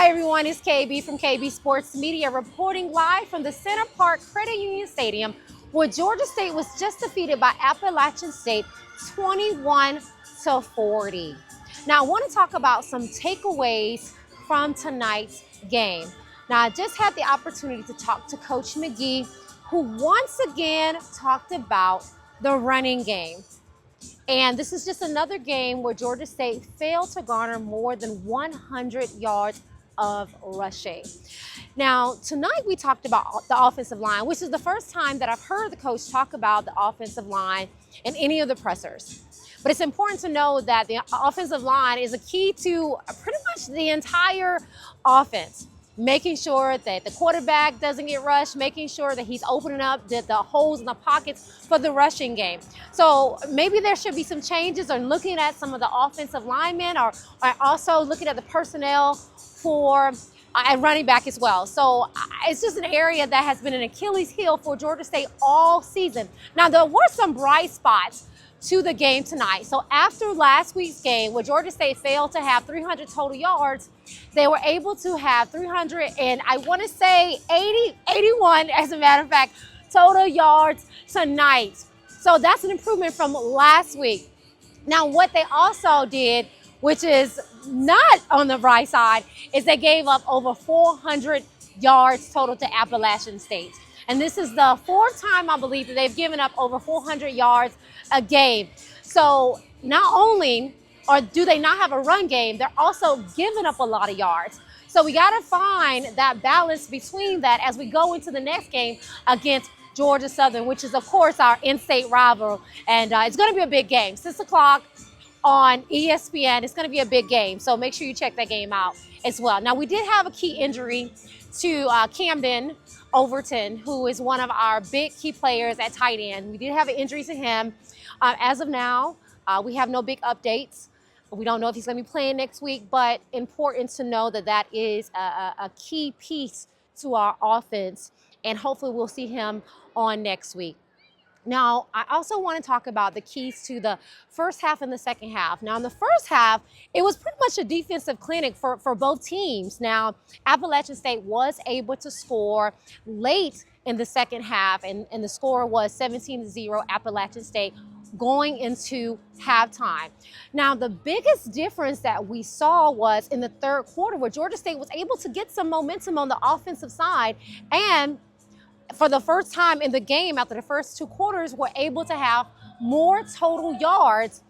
Hi everyone, it's KB from KB Sports Media reporting live from the Center Park Credit Union Stadium where Georgia State was just defeated by Appalachian State 21-40. Now I want to talk about some takeaways from tonight's game. Now I just had the opportunity to talk to Coach McGee, who once again talked about the running game. And this is just another game where Georgia State failed to garner more than 100 yards of rushing. Now, tonight we talked about the offensive line, which is the first time that I've heard the coach talk about the offensive line in any of the pressers. But it's important to know that the offensive line is a key to pretty much the entire offense. Making sure that the quarterback doesn't get rushed, making sure that he's opening up the holes in the pockets for the rushing game. So maybe there should be some changes on looking at some of the offensive linemen or also looking at the personnel for at running back as well. So it's just an area that has been an Achilles heel for Georgia State all season. Now, there were some bright spots to the game tonight. So after last week's game, where Georgia State failed to have 300 total yards, they were able to have 300 and I want to say 81, as a matter of fact, total yards tonight. So that's an improvement from last week. Now, what they also did, which is not on the right side, is they gave up over 400 yards total to Appalachian State. And this is the fourth time, I believe, that they've given up over 400 yards a game. So not only do they not have a run game, they're also giving up a lot of yards. So we got to find that balance between that as we go into the next game against Georgia Southern, which is, of course, our in-state rival. And it's going to be a big game. 6 o'clock on ESPN. It's going to be a big game. So make sure you check that game out as well. Now, we did have a key injury to Camden Overton, who is one of our big key players at tight end. We did have an injury to him. As of now, we have no big updates. We don't know if he's going to be playing next week, but important to know that that is a key piece to our offense, and hopefully we'll see him on next week. Now, I also want to talk about the keys to the first half and the second half. Now, in the first half, it was pretty much a defensive clinic for both teams. Now, Appalachian State was able to score late in the second half, and the score was 17-0 Appalachian State going into halftime. Now, the biggest difference that we saw was in the third quarter, where Georgia State was able to get some momentum on the offensive side, and for the first time in the game, after the first two quarters, were able to have more total yards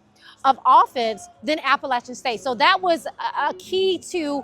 of offense than Appalachian State. So that was a key to